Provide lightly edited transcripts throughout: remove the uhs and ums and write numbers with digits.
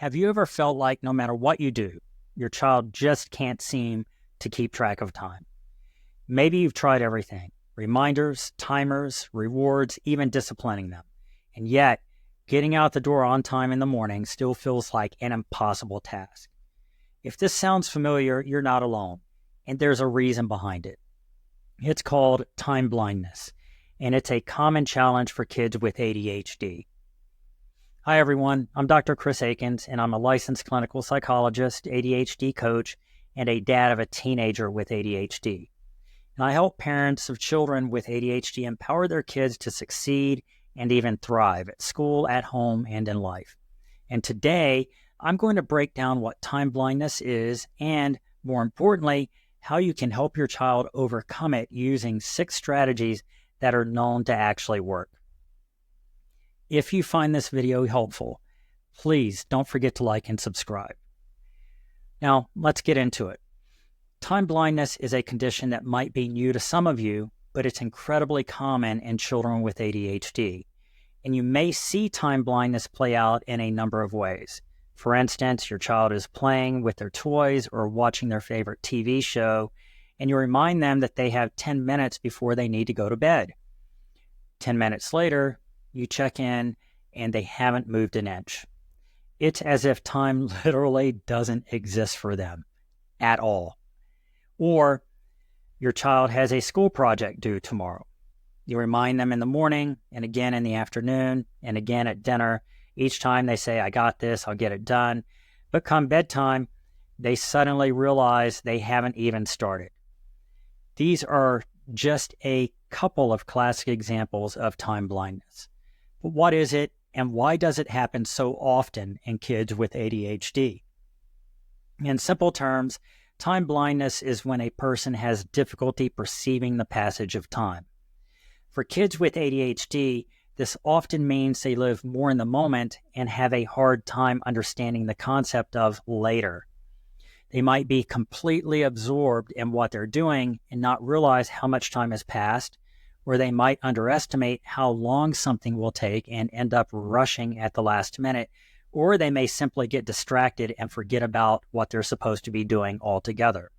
Have you ever felt like no matter what you do, your child just can't seem to keep track of time? Maybe you've tried everything: reminders, timers, rewards, even disciplining them. And yet, getting out the door on time in the morning still feels like an impossible task. If this sounds familiar, you're not alone, and there's a reason behind it. It's called time blindness, and it's a common challenge for kids with ADHD. Hi, everyone. I'm Dr. Chris Akins, and I'm a licensed clinical psychologist, ADHD coach, and a dad of a teenager with ADHD. And I help parents of children with ADHD empower their kids to succeed and even thrive at school, at home, and in life. And today, I'm going to break down what time blindness is and, more importantly, how you can help your child overcome it using 6 strategies that are known to actually work. If you find this video helpful, please don't forget to like and subscribe. Now, let's get into it. Time blindness is a condition that might be new to some of you, but it's incredibly common in children with ADHD. And you may see time blindness play out in a number of ways. For instance, your child is playing with their toys or watching their favorite TV show, and you remind them that they have 10 minutes before they need to go to bed. 10 minutes later, you check in, and they haven't moved an inch. It's as if time literally doesn't exist for them at all. Or your child has a school project due tomorrow. You remind them in the morning, and again in the afternoon, and again at dinner. Each time they say, "I got this, I'll get it done." But come bedtime, they suddenly realize they haven't even started. These are just a couple of classic examples of time blindness. But what is it, and why does it happen so often in kids with ADHD? In simple terms, time blindness is when a person has difficulty perceiving the passage of time. For kids with ADHD, this often means they live more in the moment and have a hard time understanding the concept of later. They might be completely absorbed in what they're doing and not realize how much time has passed, or they might underestimate how long something will take and end up rushing at the last minute, or they may simply get distracted and forget about what they're supposed to be doing altogether.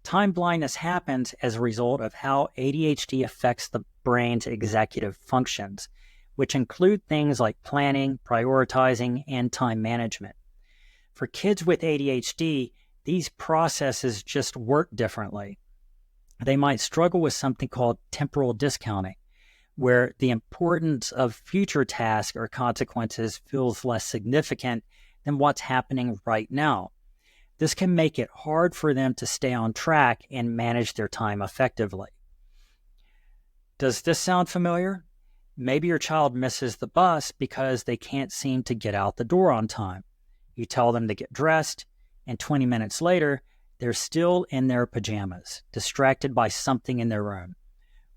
Time blindness happens as a result of how ADHD affects the brain's executive functions, which include things like planning, prioritizing, and time management. For kids with ADHD, these processes just work differently. They might struggle with something called temporal discounting, where the importance of future tasks or consequences feels less significant than what's happening right now. This can make it hard for them to stay on track and manage their time effectively. Does this sound familiar? Maybe your child misses the bus because they can't seem to get out the door on time. You tell them to get dressed, and 20 minutes later, they're still in their pajamas, distracted by something in their room.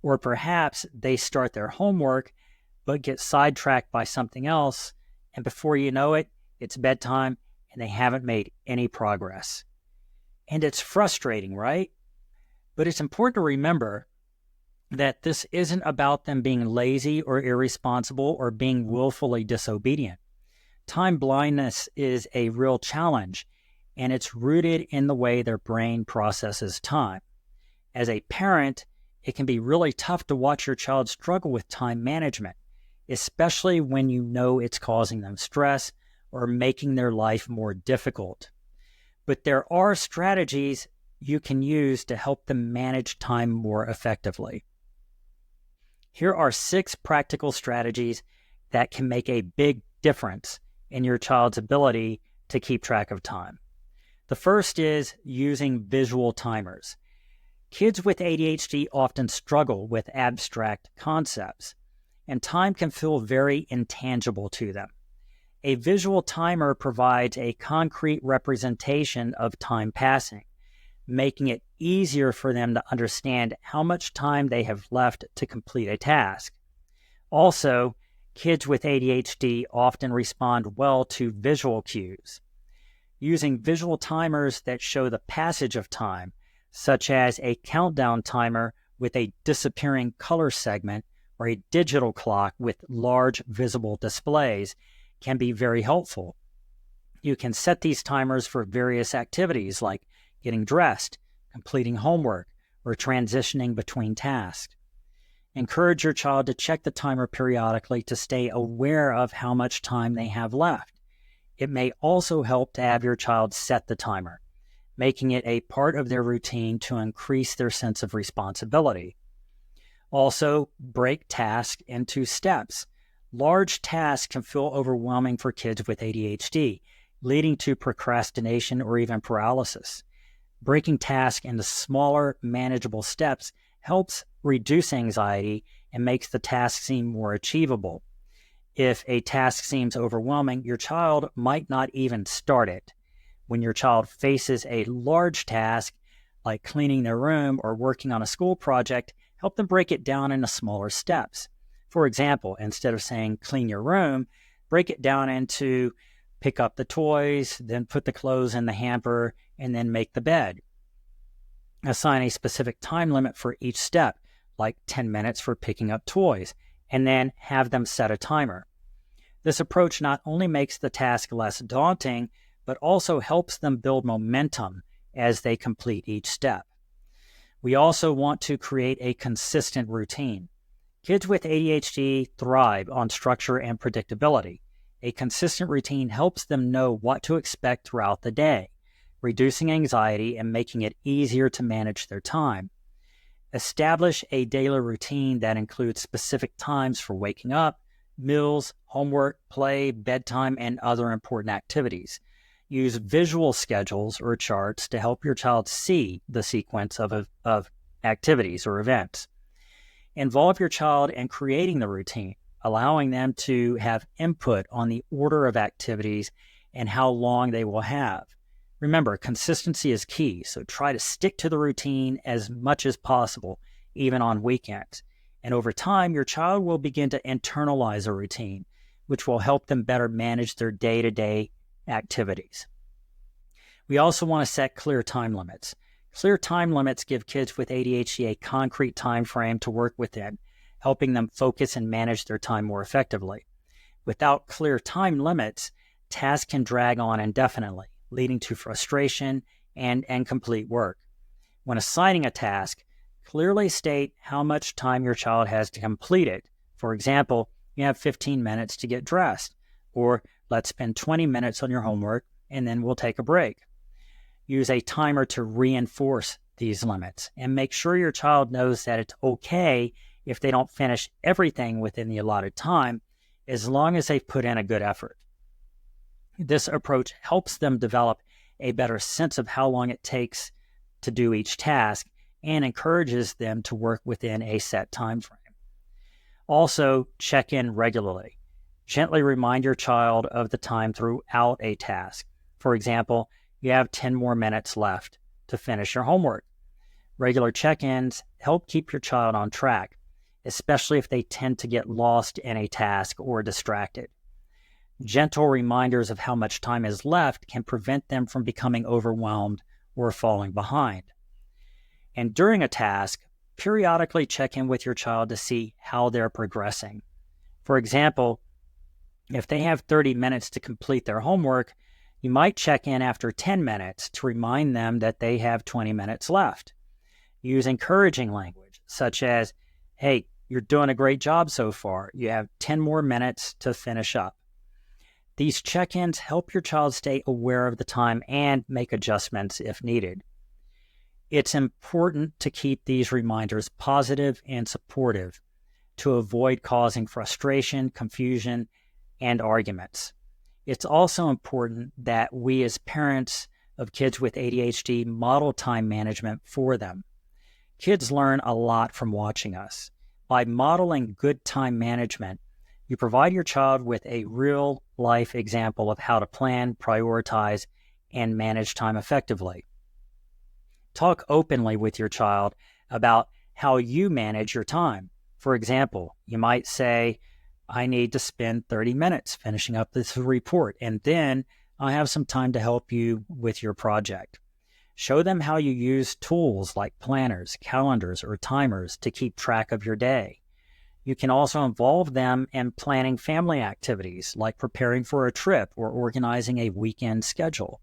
Or perhaps they start their homework, but get sidetracked by something else, and before you know it, it's bedtime, and they haven't made any progress. And it's frustrating, right? But it's important to remember that this isn't about them being lazy or irresponsible or being willfully disobedient. Time blindness is a real challenge, and it's rooted in the way their brain processes time. As a parent, it can be really tough to watch your child struggle with time management, especially when you know it's causing them stress or making their life more difficult. But there are strategies you can use to help them manage time more effectively. Here are 6 practical strategies that can make a big difference in your child's ability to keep track of time. The first is using visual timers. Kids with ADHD often struggle with abstract concepts, and time can feel very intangible to them. A visual timer provides a concrete representation of time passing, making it easier for them to understand how much time they have left to complete a task. Also, kids with ADHD often respond well to visual cues. Using visual timers that show the passage of time, such as a countdown timer with a disappearing color segment or a digital clock with large visible displays, can be very helpful. You can set these timers for various activities like getting dressed, completing homework, or transitioning between tasks. Encourage your child to check the timer periodically to stay aware of how much time they have left. It may also help to have your child set the timer, making it a part of their routine to increase their sense of responsibility. Also, break tasks into steps. Large tasks can feel overwhelming for kids with ADHD, leading to procrastination or even paralysis. Breaking tasks into smaller, manageable steps helps reduce anxiety and makes the task seem more achievable. If a task seems overwhelming, your child might not even start it. When your child faces a large task, like cleaning their room or working on a school project, help them break it down into smaller steps. For example, instead of saying clean your room, break it down into pick up the toys, then put the clothes in the hamper, and then make the bed. Assign a specific time limit for each step, like 10 minutes for picking up toys, and then have them set a timer. This approach not only makes the task less daunting, but also helps them build momentum as they complete each step. We also want to create a consistent routine. Kids with ADHD thrive on structure and predictability. A consistent routine helps them know what to expect throughout the day, reducing anxiety and making it easier to manage their time. Establish a daily routine that includes specific times for waking up, meals, homework, play, bedtime, and other important activities. Use visual schedules or charts to help your child see the sequence of activities or events. Involve your child in creating the routine, allowing them to have input on the order of activities and how long they will have. Remember, consistency is key, so try to stick to the routine as much as possible, even on weekends. And over time, your child will begin to internalize a routine, which will help them better manage their day-to-day activities. We also want to set clear time limits. Clear time limits give kids with ADHD a concrete time frame to work within, helping them focus and manage their time more effectively. Without clear time limits, tasks can drag on indefinitely, leading to frustration and incomplete work. When assigning a task, clearly state how much time your child has to complete it. For example, you have 15 minutes to get dressed, or let's spend 20 minutes on your homework and then we'll take a break. Use a timer to reinforce these limits and make sure your child knows that it's okay if they don't finish everything within the allotted time, as long as they've put in a good effort. This approach helps them develop a better sense of how long it takes to do each task and encourages them to work within a set time frame. Also, check in regularly. Gently remind your child of the time throughout a task. For example, you have 10 more minutes left to finish your homework. Regular check-ins help keep your child on track, especially if they tend to get lost in a task or distracted. Gentle reminders of how much time is left can prevent them from becoming overwhelmed or falling behind. And during a task, periodically check in with your child to see how they're progressing. For example, if they have 30 minutes to complete their homework, you might check in after 10 minutes to remind them that they have 20 minutes left. Use encouraging language, such as, "Hey, you're doing a great job so far. You have 10 more minutes to finish up." These check-ins help your child stay aware of the time and make adjustments if needed. It's important to keep these reminders positive and supportive to avoid causing frustration, confusion, and arguments. It's also important that we as parents of kids with ADHD model time management for them. Kids learn a lot from watching us. By modeling good time management, you provide your child with a real-life example of how to plan, prioritize, and manage time effectively. Talk openly with your child about how you manage your time. For example, you might say, "I need to spend 30 minutes finishing up this report, and then I have some time to help you with your project." Show them how you use tools like planners, calendars, or timers to keep track of your day. You can also involve them in planning family activities like preparing for a trip or organizing a weekend schedule.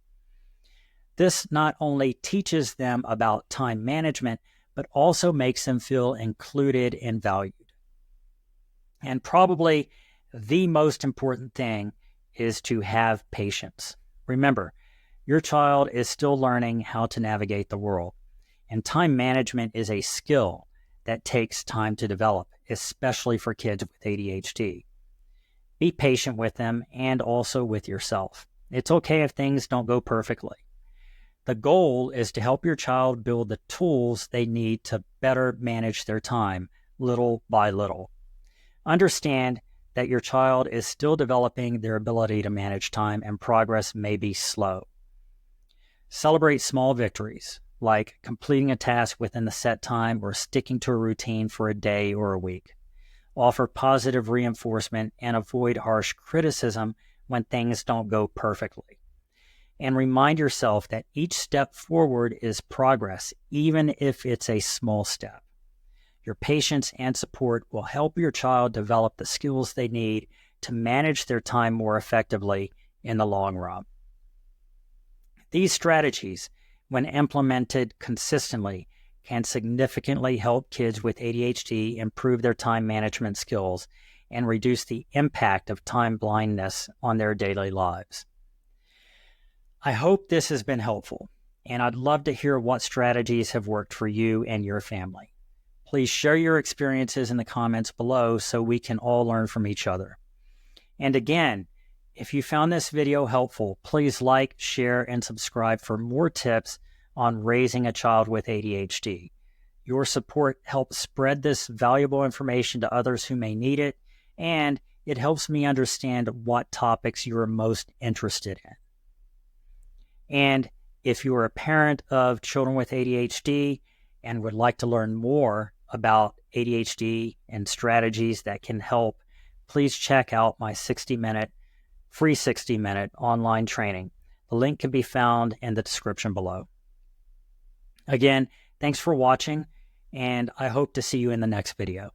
This not only teaches them about time management, but also makes them feel included and valued. And probably the most important thing is to have patience. Remember, your child is still learning how to navigate the world, and time management is a skill that takes time to develop, especially for kids with ADHD. Be patient with them and also with yourself. It's okay if things don't go perfectly. The goal is to help your child build the tools they need to better manage their time, little by little. Understand that your child is still developing their ability to manage time and progress may be slow. Celebrate small victories, like completing a task within the set time or sticking to a routine for a day or a week. Offer positive reinforcement and avoid harsh criticism when things don't go perfectly. And remind yourself that each step forward is progress, even if it's a small step. Your patience and support will help your child develop the skills they need to manage their time more effectively in the long run. These strategies, when implemented consistently, can significantly help kids with ADHD improve their time management skills and reduce the impact of time blindness on their daily lives. I hope this has been helpful, and I'd love to hear what strategies have worked for you and your family. Please share your experiences in the comments below so we can all learn from each other. And again, if you found this video helpful, please like, share, and subscribe for more tips on raising a child with ADHD. Your support helps spread this valuable information to others who may need it, and it helps me understand what topics you are most interested in. And if you are a parent of children with ADHD and would like to learn more about ADHD and strategies that can help, please check out my free 60-minute online training. The link can be found in the description below. Again, thanks for watching, and I hope to see you in the next video.